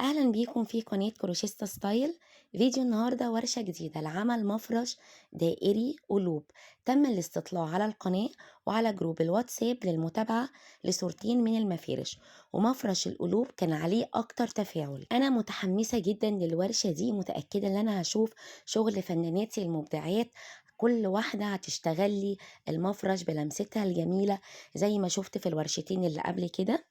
اهلا بيكم في قناة كروشيستا ستايل. فيديو النهاردة ورشة جديدة لعمل مفرش دائري قلوب. تم الاستطلاع على القناة وعلى جروب الواتساب للمتابعة لصورتين من المفارش، ومفرش القلوب كان عليه اكتر تفاعل. انا متحمسة جدا للورشة دي، متأكدة ان انا هشوف شغل فناناتي المبدعات، كل واحدة هتشتغل لي المفرش بلمستها الجميلة زي ما شفت في الورشتين اللي قبل كده.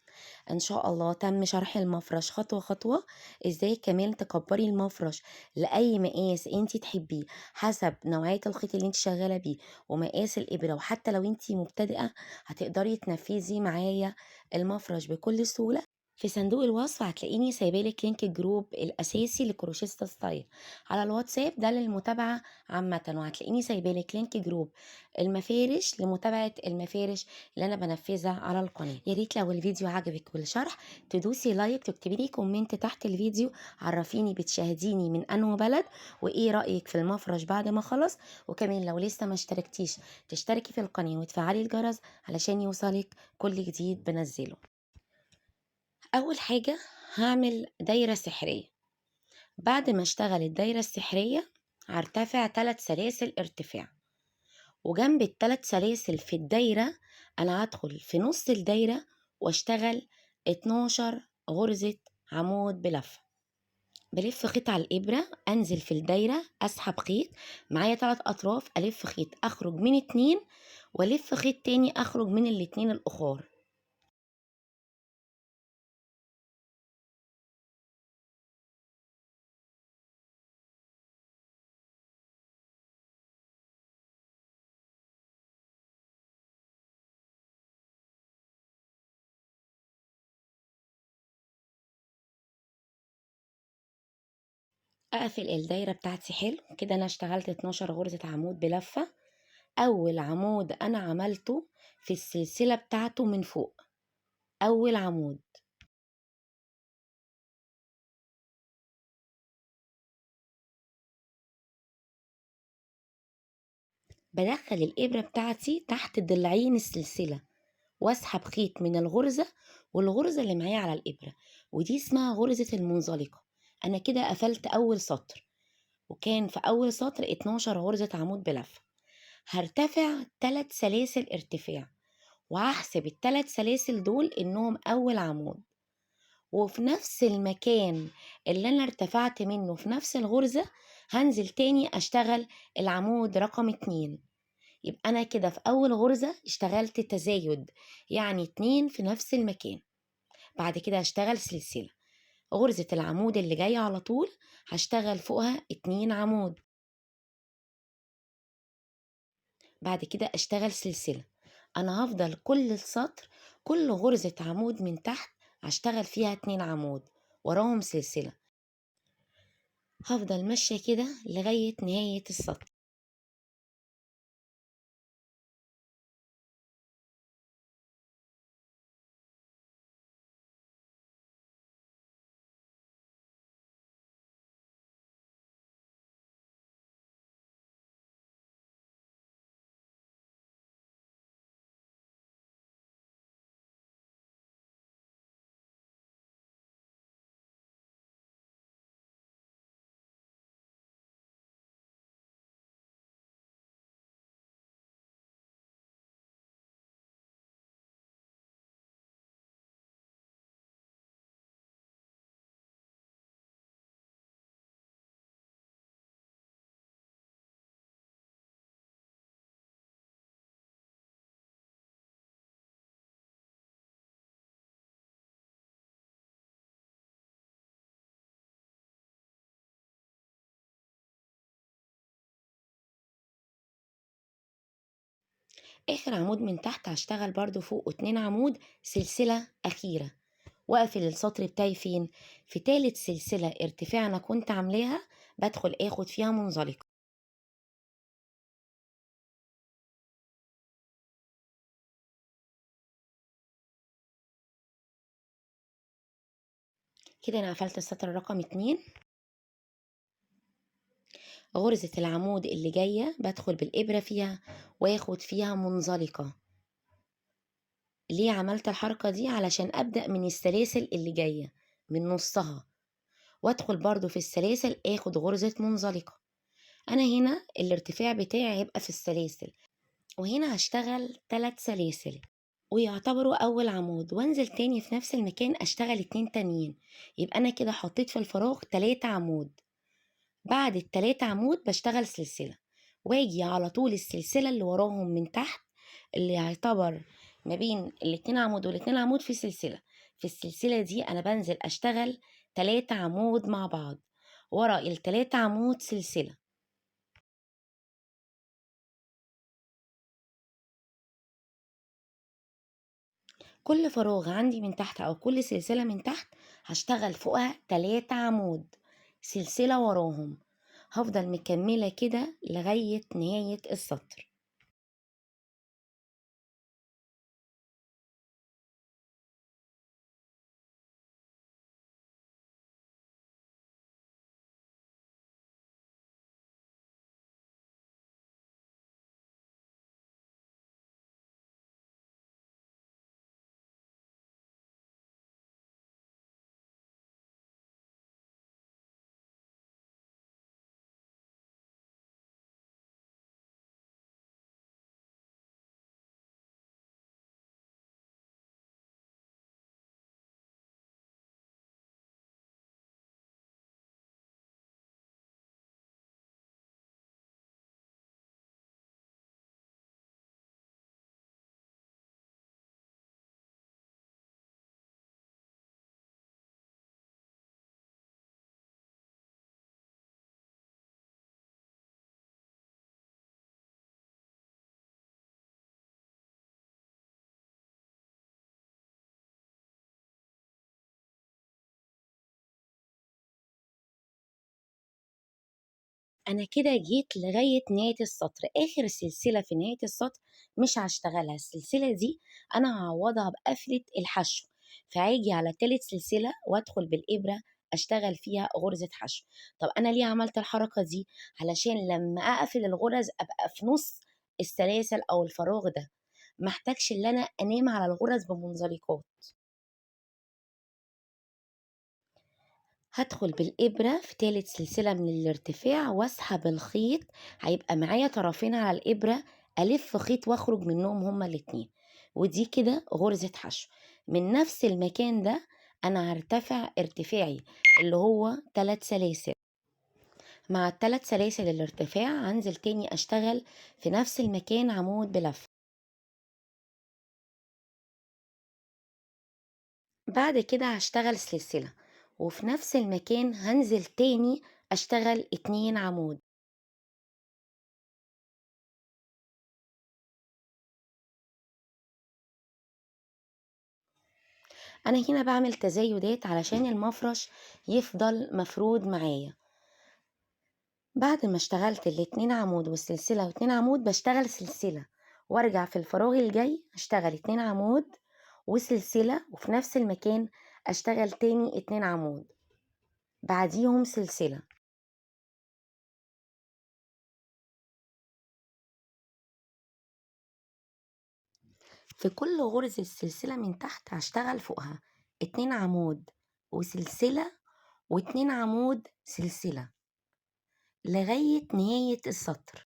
ان شاء الله تم شرح المفرش خطوة خطوة، ازاي كمان تكبري المفرش لاي مقاس انت تحبيه حسب نوعية الخيط اللي انت شغالة بيه ومقاس الابرة. وحتى لو انت مبتدئة هتقدري تنفذي معايا المفرش بكل سهولة. في صندوق الوصف هتلاقيني سايبالك لينك الجروب الاساسي لكروشيستا ستايل على الواتساب ده للمتابعه عامه، وهتلاقيني سايبالك لينك جروب المفارش لمتابعه المفارش اللي انا بنفذها على القناه. يا ريت لو الفيديو عجبك والشرح تدوسي لايك، تكتبي لي كومنت تحت الفيديو عرفيني بتشاهديني من انه بلد وايه رايك في المفرش بعد ما خلص. وكمان لو لسه ما اشتركتيش تشتركي في القناه وتفعلي الجرس علشان يوصلك كل جديد بنزله. اول حاجة هعمل دايرة سحرية. بعد ما اشتغل الدايرة السحرية هرتفع 3 سلاسل ارتفاع، وجنب ال3 سلاسل في الدايرة انا هدخل في نص الدايرة واشتغل 12 غرزة عمود بلفة. بلف خيط على الابرة، انزل في الدايرة اسحب خيط معايا 3 اطراف، الف خيط اخرج من 2 والف خيط تاني اخرج من الاتنين الاخر. اقفل الدايره بتاعتي حلو كده، انا اشتغلت 12 غرزه عمود بلفه. اول عمود انا عملته في السلسله بتاعته من فوق، اول عمود بدخل الابره بتاعتي تحت ضلعين السلسله واسحب خيط من الغرزه والغرزه اللي معايا على الابره، ودي اسمها غرزه المنزلقه. انا كده قفلت اول سطر، وكان في اول سطر 12 غرزه عمود بلفه. هرتفع 3 سلاسل ارتفاع، وهحسب ال3 سلاسل دول انهم اول عمود، وفي نفس المكان اللي انا ارتفعت منه في نفس الغرزة هنزل تاني اشتغل العمود رقم 2. يبقى انا كده في اول غرزة اشتغلت تزايد، يعني 2 في نفس المكان. بعد كده هشتغل سلسلة، غرزة العمود اللي جاية على طول هشتغل فوقها 2 عمود. بعد كده اشتغل سلسلة. انا هفضل كل السطر كل غرزة عمود من تحت هشتغل فيها 2 عمود وراهم سلسلة. هفضل ماشية كده لغاية نهاية السطر. اخر عمود من تحت هشتغل برضو فوق 2 عمود سلسلة اخيرة، واقفل السطر بتاعي فين؟ في تالت سلسلة ارتفاع انا كنت عاملاها بدخل اخد فيها منزلقة. كده انا قفلت السطر رقم 2. غرزة العمود اللي جاية بدخل بالابرة فيها واخد فيها منزلقة. ليه عملت الحركة دي؟ علشان ابدأ من السلاسل اللي جاية من نصها، وادخل برضو في السلاسل اخد غرزة منزلقة. انا هنا الارتفاع بتاعي هيبقى في السلاسل، وهنا هشتغل 3 سلاسل ويعتبروا اول عمود، وانزل تاني في نفس المكان اشتغل 2 تانيين، يبقى انا كده حطيت في الفراغ 3 عمود. بعد ال3 عمود بشتغل سلسلة، واجي على طول السلسلة اللي وراهم من تحت، اللي يعتبر ما بين الاتنين عمود والاتنين عمود في سلسلة. في السلسلة دي انا بنزل اشتغل 3 عمود مع بعض، ورا ال3 عمود سلسلة. كل فراغ عندي من تحت او كل سلسلة من تحت هشتغل فوقها 3 عمود سلسلة وراهم، هفضل مكملة كده لغاية نهاية السطر. انا كده جيت لغاية نهاية السطر، اخر سلسلة في نهاية السطر مش هشتغلها، السلسلة دي انا هعوضها بقفلة الحشو، فهاجي على تالت سلسلة وادخل بالابرة اشتغل فيها غرزة حشو. طب انا ليه عملت الحركة دي؟ علشان لما اقفل الغرز ابقى في نص السلاسل او الفراغ ده، محتاجش ان انا انام على الغرز بمنزلقات. هدخل بالإبرة في تالت سلسلة من الارتفاع واسحب الخيط، هيبقى معايا طرفين على الإبرة، ألف خيط واخرج منهم هما الاتنين، ودي كده غرزة حشو. من نفس المكان ده أنا هرتفع ارتفاعي اللي هو 3 سلاسل، مع ال3 سلاسل الارتفاع هنزل تاني أشتغل في نفس المكان عمود بلف. بعد كده هشتغل سلسلة، وفي نفس المكان هنزل تاني أشتغل 2 عمود. انا هنا بعمل تزايدات علشان المفرش يفضل مفرود معايا. بعد ما اشتغلت الاتنين عمود والسلسلة واتنين عمود بشتغل سلسلة، وارجع في الفراغ الجاي اشتغل 2 عمود وسلسلة، وفي نفس المكان اشتغل تاني 2 عمود بعديهم سلسلة. في كل غرزة سلسلة من تحت هشتغل فوقها 2 عمود وسلسلة و2 عمود سلسلة لغاية نهاية السطر.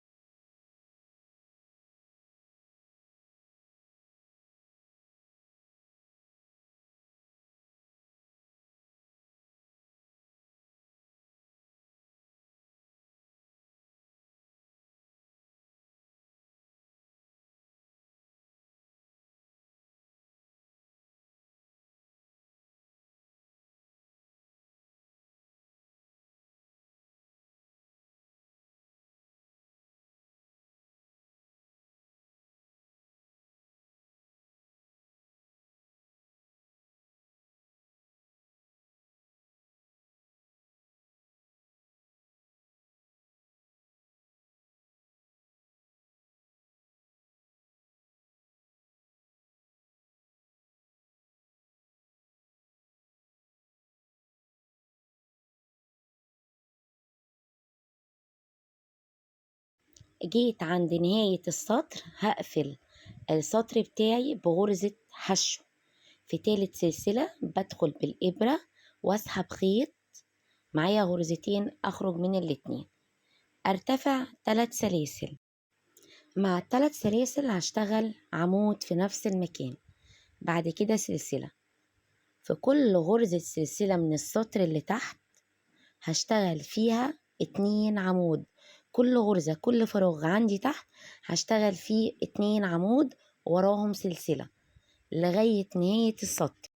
جيت عند نهاية السطر هقفل السطر بتاعي بغرزة حشو. في تالت سلسلة بدخل بالإبرة واسحب خيط معايا غرزتين أخرج من الاتنين. أرتفع 3 سلاسل. مع ال3 سلاسل هشتغل عمود في نفس المكان، بعد كده سلسلة. في كل غرزة سلسلة من السطر اللي تحت هشتغل فيها 2 عمود. كل غرزة، كل فراغ عندي تحت هشتغل فيه 2 عمود وراهم سلسلة لغاية نهاية السطر.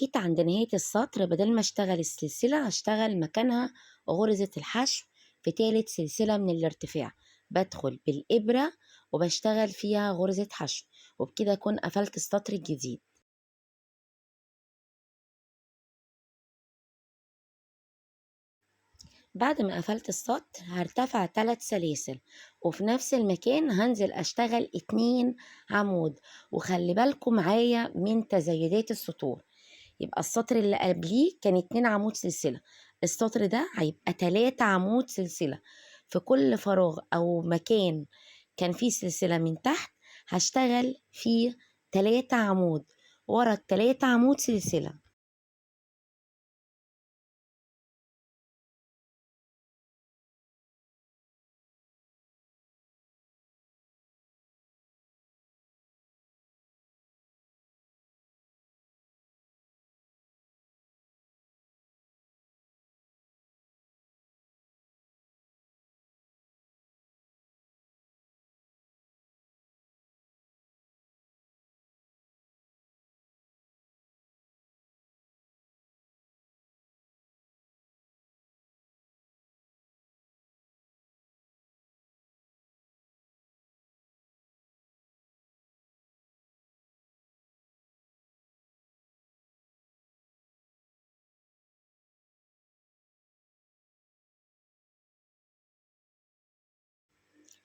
جيت عند نهاية السطر، بدل ما اشتغل السلسلة هشتغل مكانها غرزة الحشو في تالت سلسلة من الارتفاع. بدخل بالإبرة وبشتغل فيها غرزة حشو، وبكده أكون قفلت السطر الجديد. بعد ما قفلت السطر هرتفع 3 سلاسل، وفي نفس المكان هنزل أشتغل 2 عمود. وخلي بالكم معايا من تزايدات السطور. يبقى السطر اللي قبليه كان 2 عمود سلسلة، السطر ده هيبقى 3 عمود سلسلة. في كل فراغ أو مكان كان فيه سلسلة من تحت هشتغل فيه 3 عمود، ورا ال3 عمود سلسلة.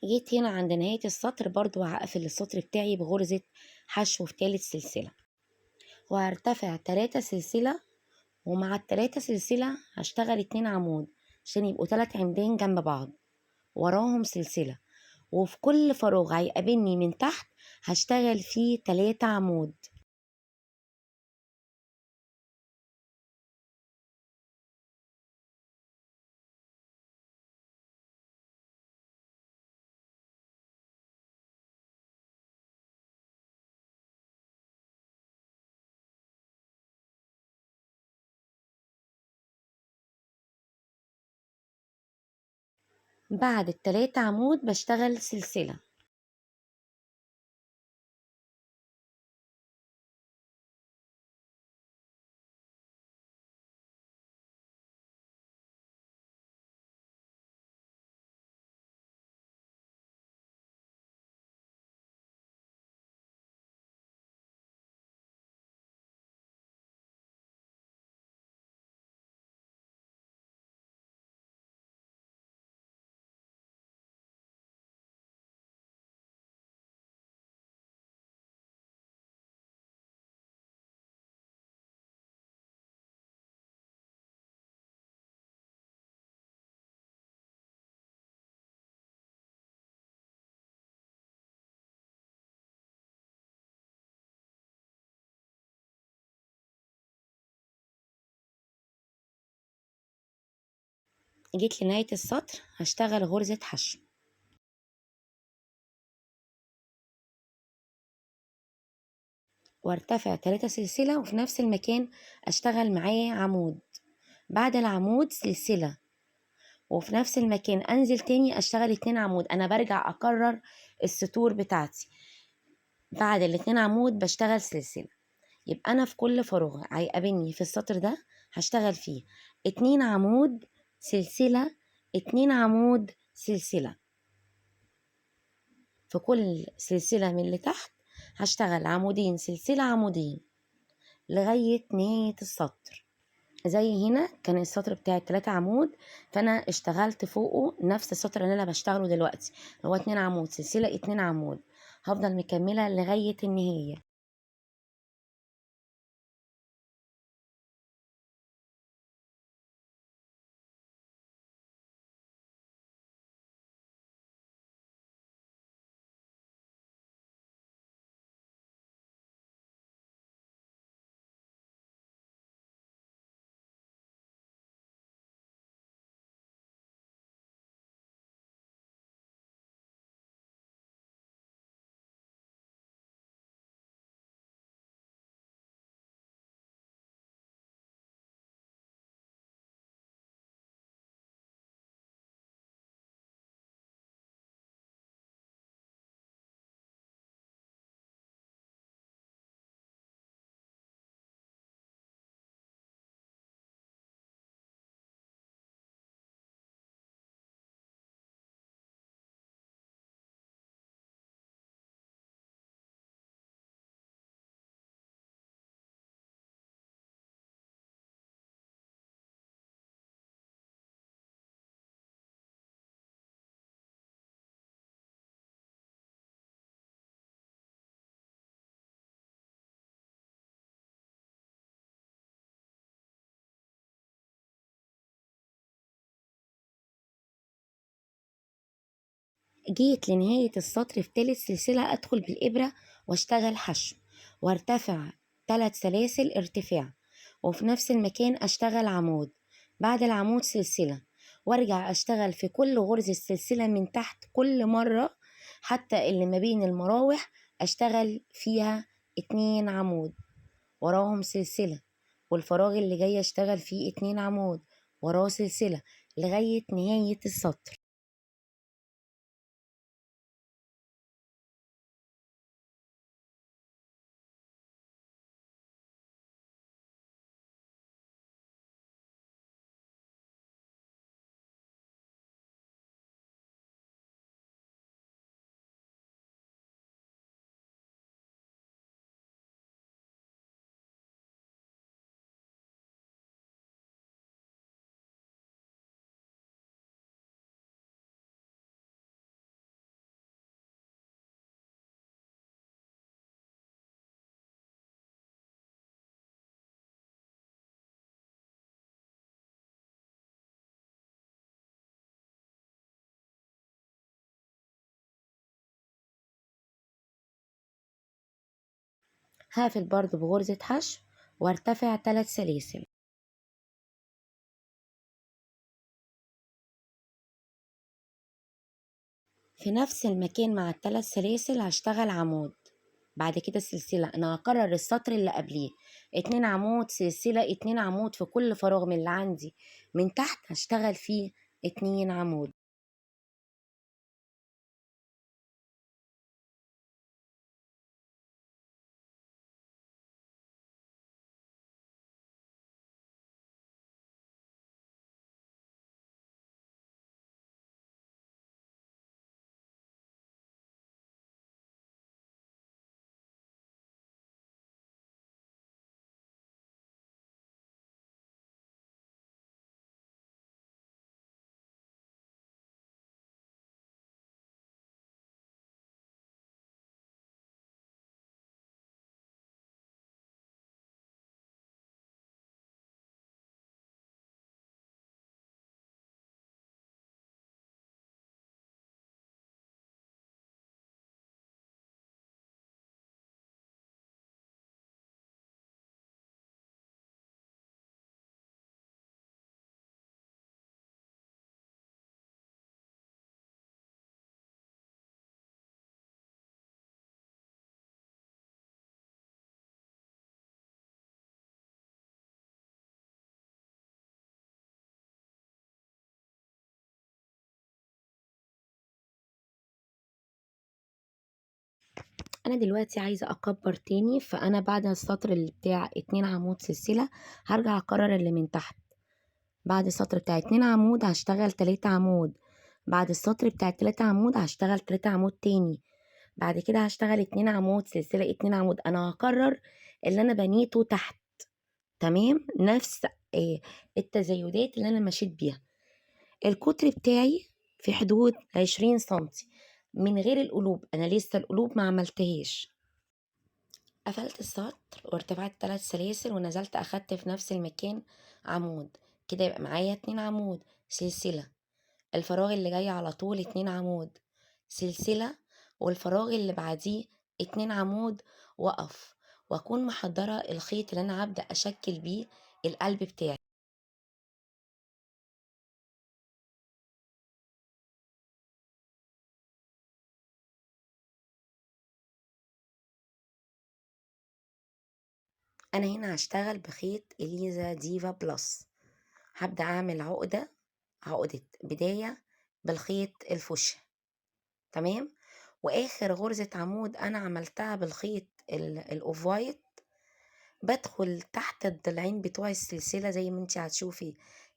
جيت هنا عند نهاية السطر برضو هقفل السطر بتاعي بغرزة حشو في تالت سلسلة، وهرتفع 3 سلسلة. ومع ال3 سلسلة هشتغل 2 عمود عشان يبقوا 3 عمدان جنب بعض، وراهم سلسلة. وفي كل فراغ هيقابلني من تحت هشتغل فيه 3 عمود. بعد ال3 عمود بشتغل سلسلة. جيت لنهاية السطر هشتغل غرزة حشو. وارتفع 3 سلسلة، وفي نفس المكان اشتغل معاه عمود. بعد العمود سلسلة، وفي نفس المكان انزل تاني اشتغل 2 عمود. انا برجع اكرر السطور بتاعتي. بعد الاتنين عمود بشتغل سلسلة. يبقى انا في كل فراغ هيقابلني في السطر ده هشتغل فيه 2 عمود سلسلة، 2 عمود سلسلة. في كل سلسلة من اللي تحت هشتغل عمودين سلسلة عمودين لغاية نهاية السطر. زي هنا كان السطر بتاعي 3 عمود، فانا اشتغلت فوقه نفس السطر اللي انا بشتغله دلوقتي، اللي هو 2 عمود سلسلة 2 عمود. هفضل مكملة لغاية النهاية. جيت لنهاية السطر في تالت سلسلة أدخل بالإبرة واشتغل حشو، وارتفع 3 سلاسل ارتفاع، وفي نفس المكان أشتغل عمود. بعد العمود سلسلة، وارجع أشتغل في كل غرزة سلسلة من تحت كل مرة، حتى اللي ما بين المراوح أشتغل فيها 2 عمود وراهم سلسلة، والفراغ اللي جاي أشتغل فيه 2 عمود وراه سلسلة لغاية نهاية السطر. هقفل برضو بغرزة حشو وارتفع 3 سلاسل. في نفس المكان مع ال3 سلاسل هشتغل عمود. بعد كده سلسلة. انا هكرر السطر اللي قبليه 2 عمود سلسلة 2 عمود في كل فراغ من اللي عندي من تحت هشتغل فيه 2 عمود. أنا دلوقتي عايزة أكبر تاني، فأنا بعد السطر اللي بتاع 2 عمود سلسلة هرجع أكرر اللي من تحت. بعد السطر بتاع 2 عمود هشتغل 3 عمود، بعد السطر بتاع 3 عمود هشتغل 3 عمود تاني، بعد كده هشتغل 2 عمود سلسلة 2 عمود. أنا هكرر اللي أنا بنيته تحت، تمام؟ نفس التزايدات اللي أنا مشيت بيها. القطر بتاعي في حدود 20 سنتي من غير القلوب، أنا لسه القلوب ما عملتهاش. قفلت السطر وارتفعت 3 سلاسل ونزلت أخدت في نفس المكان عمود، كده يبقى معايا 2 عمود سلسلة. الفراغ اللي جاي على طول 2 عمود سلسلة، والفراغ اللي بعديه 2 عمود، وقف واكون محضرة الخيط اللي انا هبدأ اشكل بيه القلب بتاعي. انا هنا هشتغل بخيط اليزا ديفا بلس. هبدأ اعمل عقدة بداية بالخيط الفوشيا، تمام؟ واخر غرزة عمود انا عملتها بالخيط الاوف وايت، بدخل تحت الضلعين بتوع السلسلة زي ما انت هتشوفي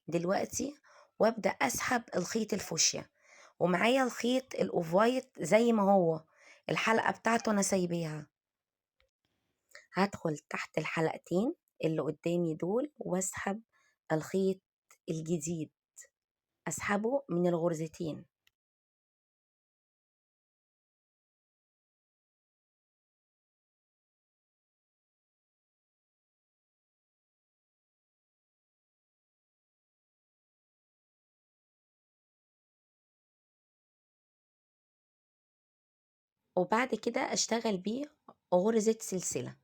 دلوقتي، وابدأ اسحب الخيط الفوشيا، ومعايا الخيط الاوف وايت زي ما هو الحلقة بتاعته انا سايباها. هدخل تحت الحلقتين اللي قدامي دول واسحب الخيط الجديد، اسحبه من الغرزتين. وبعد كده اشتغل بيه غرزة سلسلة.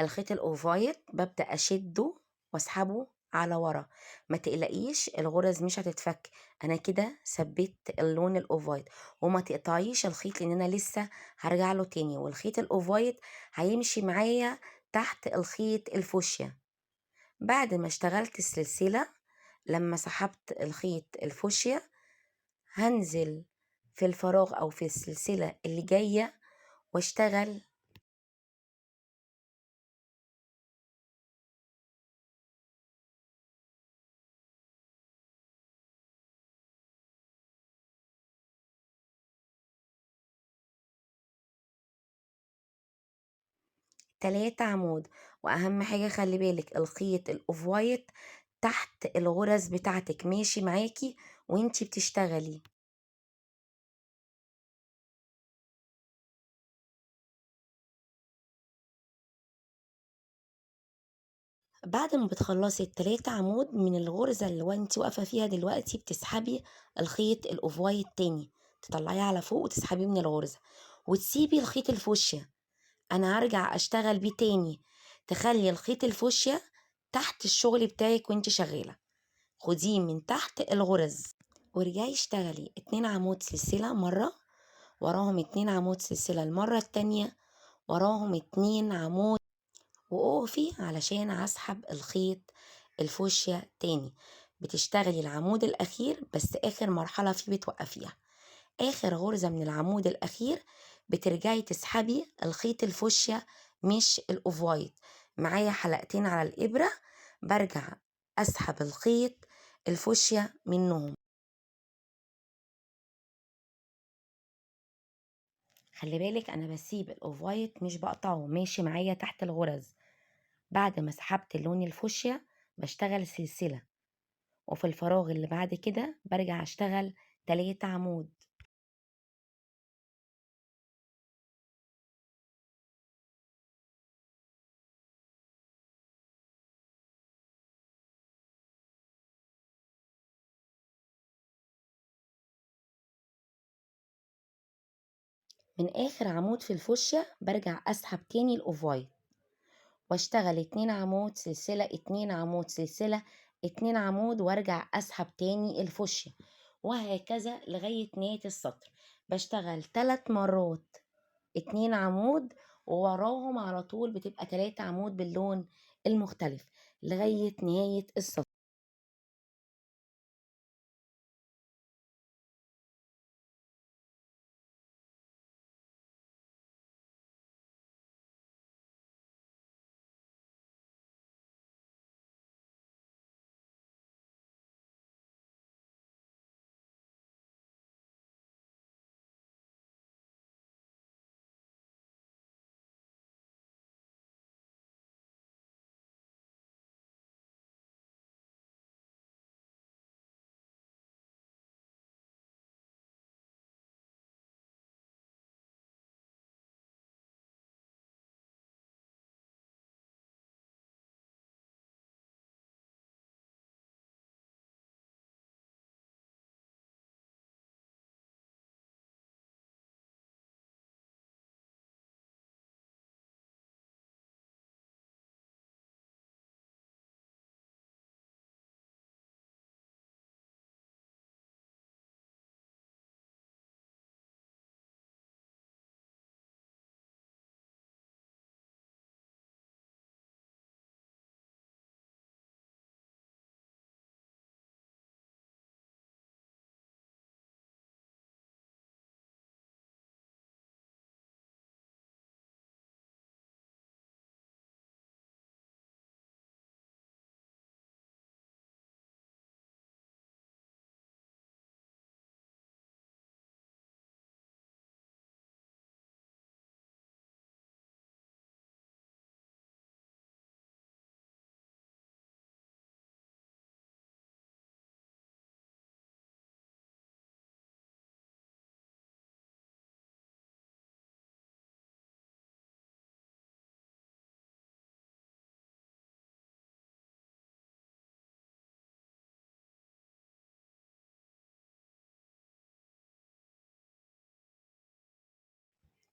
الخيط الاوفايت ببدأ اشده واسحبه على ورا، ما تقلقيش الغرز مش هتتفك، انا كده ثبت اللون الاوفايت. وما تقطعيش الخيط لان انا لسه هرجع له تاني، والخيط الاوفايت هيمشي معايا تحت الخيط الفوشيا. بعد ما اشتغلت السلسلة، لما سحبت الخيط الفوشيا هنزل في الفراغ او في السلسلة اللي جاية واشتغل 3 عمود. واهم حاجة خلي بالك الخيط الاوف وايت تحت الغرز بتاعتك ماشي معاكي وانتي بتشتغلي. بعد ما بتخلصي ال3 عمود من الغرزة اللي انتي واقفة فيها دلوقتي، بتسحبي الخيط الاوف وايت تاني، تطلعيه على فوق وتسحبيه من الغرزة وتسيبي الخيط الفوشيا. انا هرجع اشتغل بيه تاني، تخلي الخيط الفوشيا تحت الشغل بتاعك وانتي شغالة، خديه من تحت الغرز ورجعي اشتغلي 2 عمود سلسلة مرة، وراهم 2 عمود سلسلة المرة التانية، وراهم 2 عمود، وقفي علشان اسحب الخيط الفوشيا تاني. بتشتغلي العمود الاخير بس اخر مرحلة فيه بتوقفيها، اخر غرزة من العمود الاخير بترجعي تسحبي الخيط الفوشيا مش الاوف وايت. معايا حلقتين على الابرة، برجع اسحب الخيط الفوشيا منهم. خلي بالك انا بسيب الاوف وايت مش بقطعه، ماشي معايا تحت الغرز. بعد ما سحبت اللون الفوشيا بشتغل سلسلة، وفي الفراغ اللي بعد كده برجع اشتغل 3 عمود. من اخر عمود في الفوشيا برجع اسحب تاني الاوف وايت واشتغل 2 عمود سلسلة 2 عمود سلسلة 2 عمود، وارجع اسحب تاني الفوشيا، وهكذا لغاية نهاية السطر. بشتغل 3 مرات 2 عمود، ووراهم على طول بتبقى 3 عمود باللون المختلف لغاية نهاية السطر.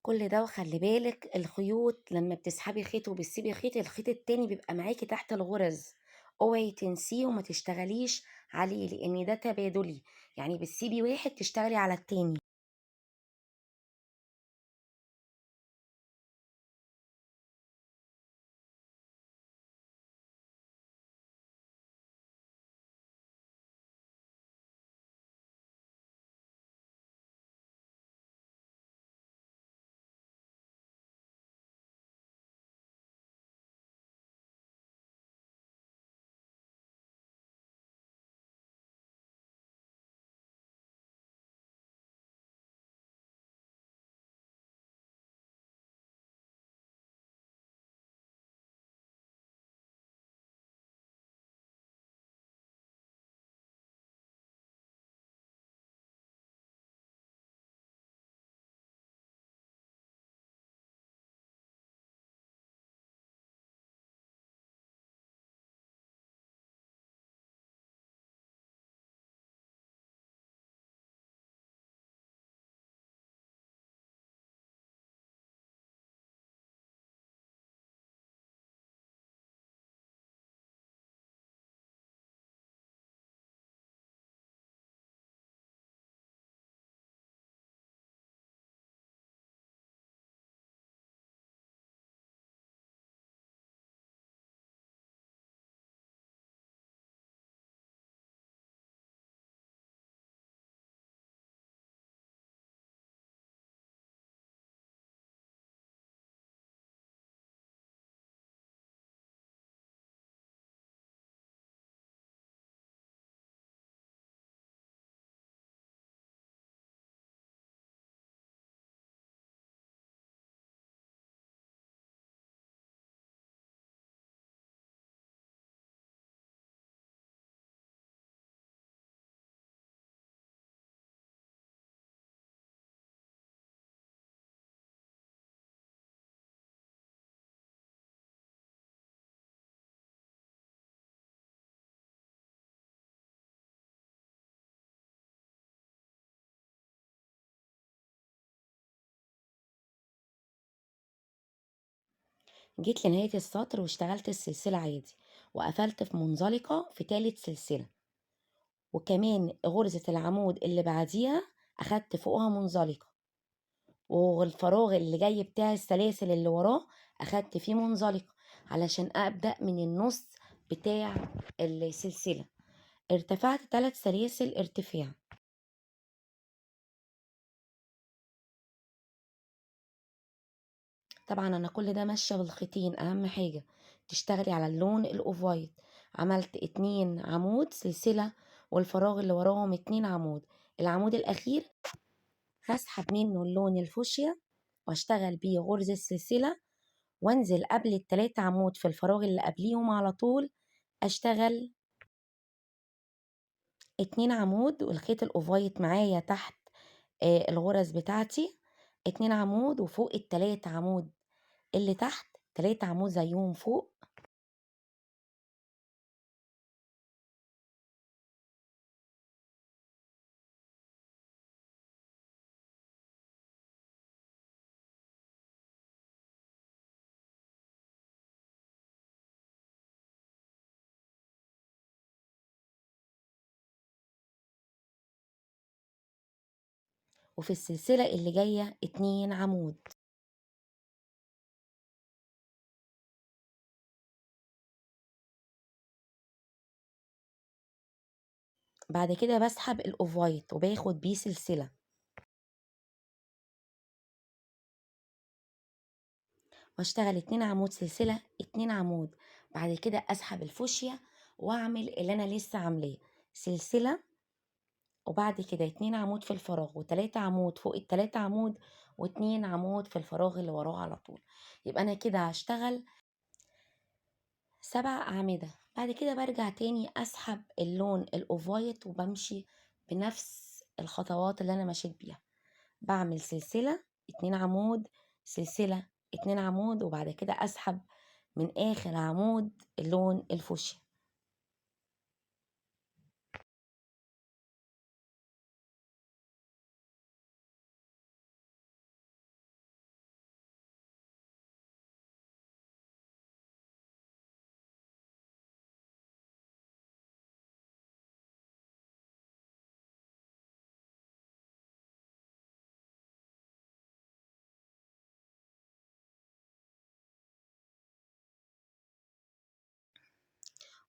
كل ده وخلّي بالِك الخيوط لمّا بتسحبي خيط وبتسيبي خيط، الخيط التاني بيبقى معاكِ تحت الغرز، اوعي تنسيه وما تشتغليش عليه، لإن ده تبادلي، يعني بتسيبي واحد تشتغلي على التاني. جيت لنهاية السطر واشتغلت السلسلة عادي، وقفلت في منزلقة في تالت سلسلة، وكمان غرزة العمود اللي بعديها أخدت فوقها منزلقة، والفراغ اللي جاي بتاع السلاسل اللي وراه أخدت فيه منزلقة، علشان أبدأ من النص بتاع السلسلة. ارتفعت 3 سلاسل ارتفاع. طبعا أنا كل ده ماشية بالخيطين، أهم حاجة تشتغلي على اللون الأوف وايت. عملت 2 عمود سلسلة، والفراغ اللي وراهم 2 عمود. العمود الأخير هسحب منه اللون الفوشيا واشتغل بيه غرزة السلسلة، وانزل قبل ال3 عمود في الفراغ اللي قبليهم على طول اشتغل 2 عمود، والخيط الأوفايت معايا تحت الغرز بتاعتي. 2 عمود وفوق ال3 عمود اللي تحت 3 عمود زيهم فوق. وفي السلسلة اللي جاية 2 عمود. بعد كده بسحب الأوفايت وباخد بيه سلسلة، واشتغل 2 عمود سلسلة 2 عمود. بعد كده اسحب الفوشيا واعمل اللي انا لسه عاملاه سلسلة، وبعد كده 2 عمود في الفراغ و3 عمود فوق ال3 عمود، و2 عمود في الفراغ اللي وراه على طول. يبقى انا كده هشتغل 7 أعمدة. بعد كده برجع تاني اسحب اللون الاوفايت وبمشي بنفس الخطوات اللي انا مشيت بيها. بعمل سلسلة 2 عمود سلسلة 2 عمود، وبعد كده اسحب من اخر عمود اللون الفوشيا.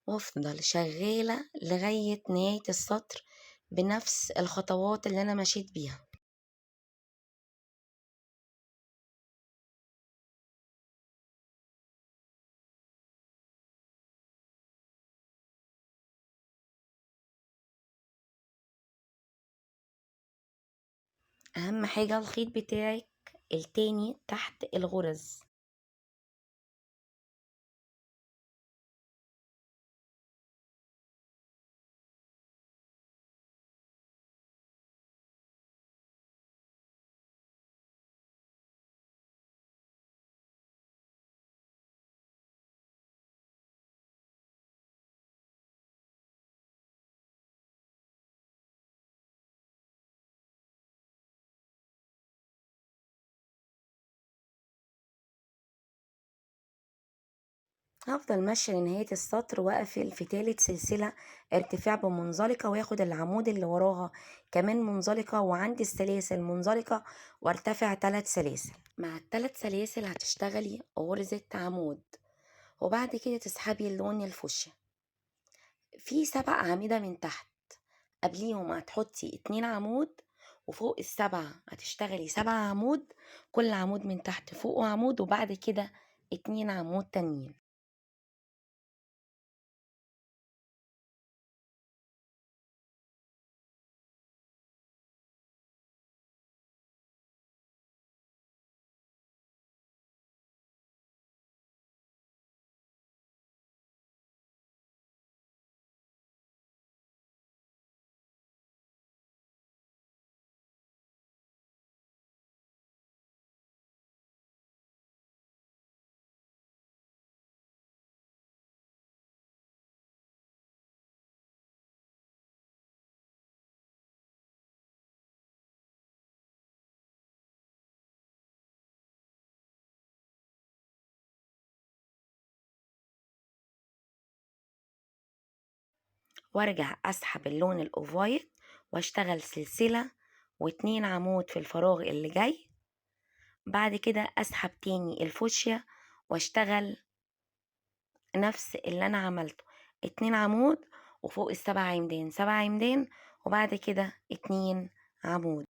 وافضل شغالة لغاية نهاية السطر بنفس الخطوات اللي أنا مشيت بيها. أهم حاجة الخيط بتاعك التاني تحت الغرز. هفضل ماشية لنهاية السطر وأقفل في تالت سلسلة ارتفاع بمنزلقة، واخد العمود اللي وراها كمان منزلقة، وعندي السلاسل منزلقة، وارتفع 3 سلاسل. مع ال3 سلاسل هتشتغلي غرزة عمود، وبعد كده تسحبي اللون الفوشيا في 7 أعمدة من تحت. قبليهم هتحطي 2 عمود، وفوق ال7 هتشتغلي 7 عمود، كل عمود من تحت فوقه عمود، وبعد كده 2 عمود تانيين. وارجع اسحب اللون الاوفايت واشتغل سلسلة و2 عمود في الفراغ اللي جاي. بعد كده اسحب تاني الفوشيا واشتغل نفس اللي انا عملته، 2 عمود، وفوق ال7 عمدان 7 عمدان، وبعد كده 2 عمود.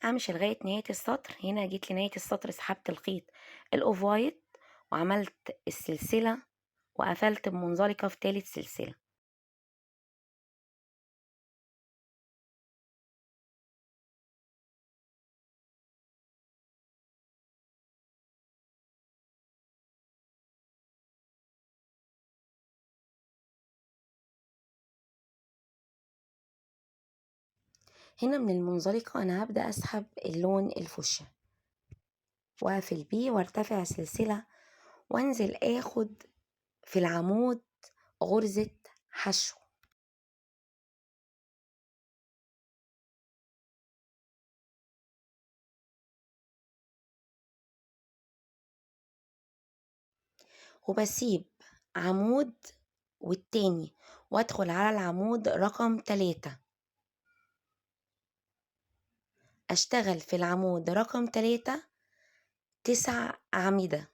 امشي لغاية نهاية السطر. هنا جيت لنهاية السطر سحبت الخيط الاوفايت وعملت السلسلة وقفلت بمنزلقة في تالت سلسلة. هنا من المنزلقة أنا هبدأ أسحب اللون الفوشيا وأقفل بيه وارتفع سلسلة، وأنزل آخد في العمود غرزة حشو، وبسيب عمود والتاني وأدخل على العمود رقم 3، أشتغل في العمود رقم 3 9 أعمدة.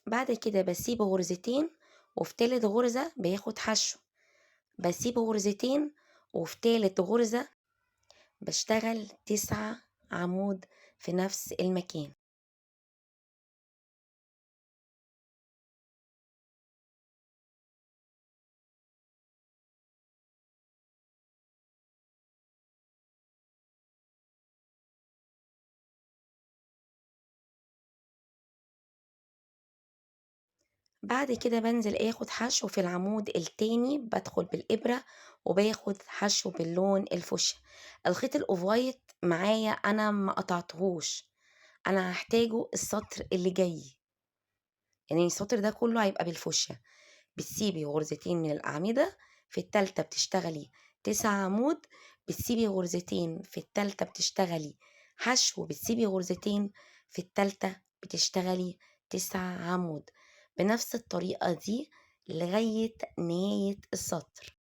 بعد كده باسيب غرزتين وفي تالت غرزة باخد حشو، باسيب غرزتين وفي تالت غرزة باشتغل 9 عمود في نفس المكان. بعد كده بانزل آخد حشو في العمود التاني، بادخل بالإبرة وباخد حشو باللون الفوشيا. الخيط الأوف وايت معايا أنا ما قطعتهوش، أنا هاحتاجه السطر اللي جاي، يعني السطر ده كله هيبقى بالفوشيا. بتسيبي غرزتين من الأعمدة، في التالتة بتشتغلي 9 عمود، بتسيبي غرزتين، في التالتة بتشتغلي حشو، بتسيبي غرزتين، في التالتة بتشتغلي 9 عمود، بنفس الطريقة دي لغاية نهاية السطر.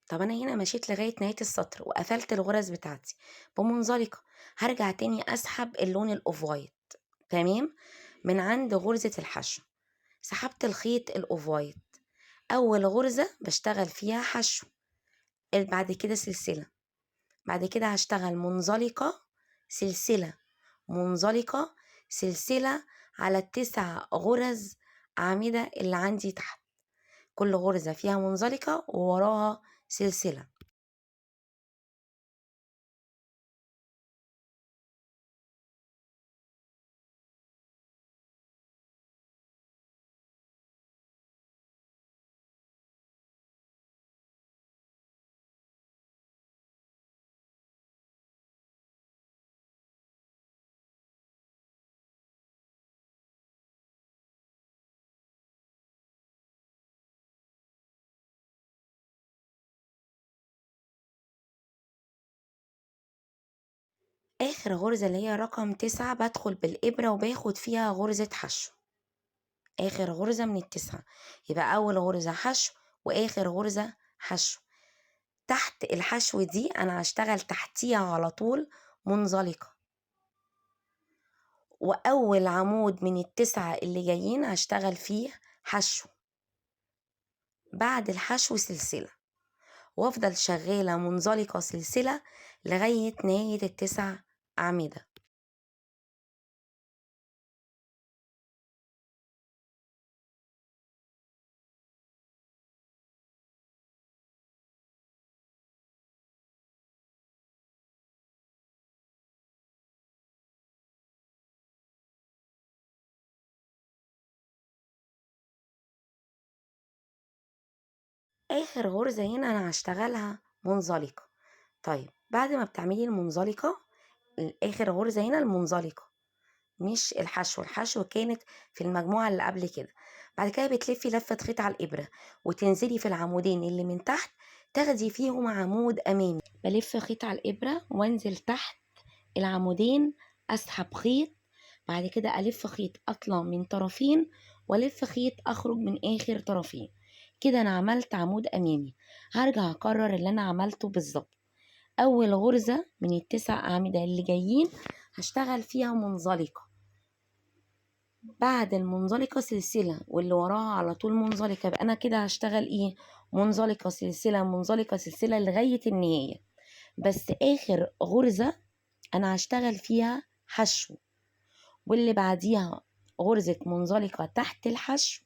طب أنا هنا مشيت لغاية نهاية السطر وقفلت الغرز بتاعتي بمنزلقة، هرجع تاني أسحب اللون الأوف وايت، تمام، من عند غرزة الحشو. سحبت الخيط الأوف وايت، أول غرزة بشتغل فيها حشو، بعد كده سلسلة، بعد كده هشتغل منزلقة، سلسلة، منزلقة، سلسلة، على ال9 غرز أعمدة اللي عندي تحت، كل غرزة فيها منزلقة ووراها سلسلة. آخر غرزة اللي هي رقم 9 بدخل بالإبرة وباخد فيها غرزة حشو، آخر غرزة من ال9، يبقى أول غرزة حشو وآخر غرزة حشو. تحت الحشو دي أنا هشتغل تحتيها على طول منزلقة، وأول عمود من ال9 اللي جايين هشتغل فيه حشو، بعد الحشو سلسلة، وافضل شغالة منزلقة سلسلة لغاية نهاية ال9 أعمدة. آخر غرزة هنا أنا هشتغلها منزلقة. طيب بعد ما بتعملي المنزلقة، آخر غرزة هنا المنزلقة مش الحشو، الحشو كانت في المجموعة اللي قبل كده. بعد كده بتلفي لفة خيط على الإبرة وتنزلي في العمودين اللي من تحت، تاخدي فيهم عمود أمامي. بلف خيط على الإبرة وانزل تحت العمودين، أسحب خيط، بعد كده ألف خيط أطلع من طرفين وألف خيط أخرج من آخر طرفين. كده أنا عملت عمود أمامي. هرجع أكرر اللي أنا عملته بالظبط. أول غرزة من ال9 أعمدة اللي جايين هشتغل فيها منزلقة، بعد المنزلقة سلسلة واللي وراها على طول منزلقة، يبقى أنا كده هشتغل إيه؟ منزلقة سلسلة منزلقة سلسلة لغاية النهاية. بس آخر غرزة أنا هشتغل فيها حشو، واللي بعديها غرزة منزلقة تحت الحشو،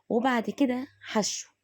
وبعد كده حشو.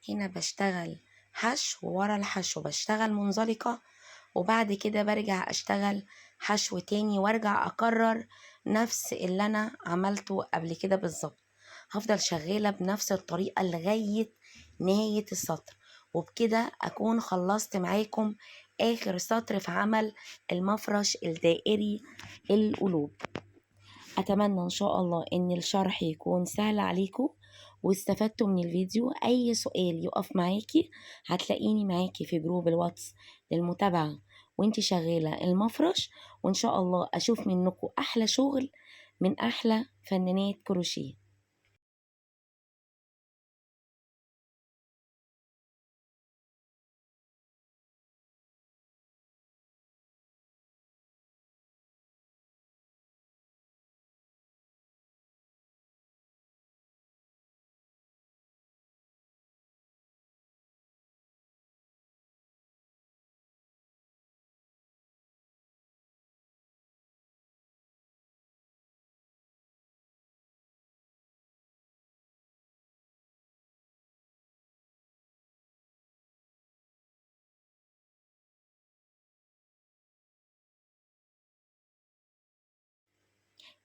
هنا بشتغل حشو، ورا الحشو بشتغل منزلقة، وبعد كده برجع اشتغل حشو تاني وارجع اكرر نفس اللي انا عملته قبل كده بالظبط. هفضل شغالة بنفس الطريقة لغاية نهاية السطر، وبكده اكون خلصت معاكم اخر سطر في عمل المفرش الدائري القلوب. أتمنى إن شاء الله إن الشرح يكون سهل عليكم واستفدتوا من الفيديو. أي سؤال يقف معاكي هتلاقيني معاكي في جروب الواتس للمتابعة وانتي شغالة المفرش، وإن شاء الله أشوف منكم أحلى شغل من أحلى فنانات كروشيه.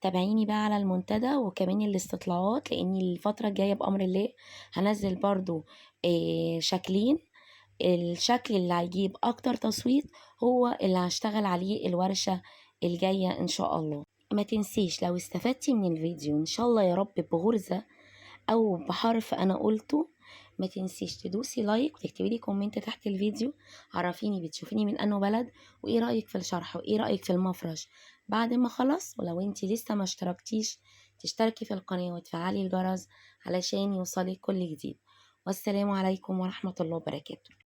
تابعيني بقى على المنتدى وكمان الاستطلاعات، لاني الفترة الجاية بأمر الله هنزل برضو شكلين. الشكل اللي هيجيب اكتر تصويت هو اللي هشتغل عليه الورشة الجاية ان شاء الله. ما تنسيش لو استفدتي من الفيديو ان شاء الله يا رب بغرزة او بحرف انا قلته، ما تنسيش تدوسي لايك وتكتبي لي كومنت تحت الفيديو، عرفيني بتشوفيني من انه بلد، وايه رأيك في الشرح، وايه رأيك في المفرش بعد ما خلص. ولو انتي لسه ما اشتركتيش تشتركي في القناة وتفعلي الجرس علشان يوصلك كل جديد. والسلام عليكم ورحمة الله وبركاته.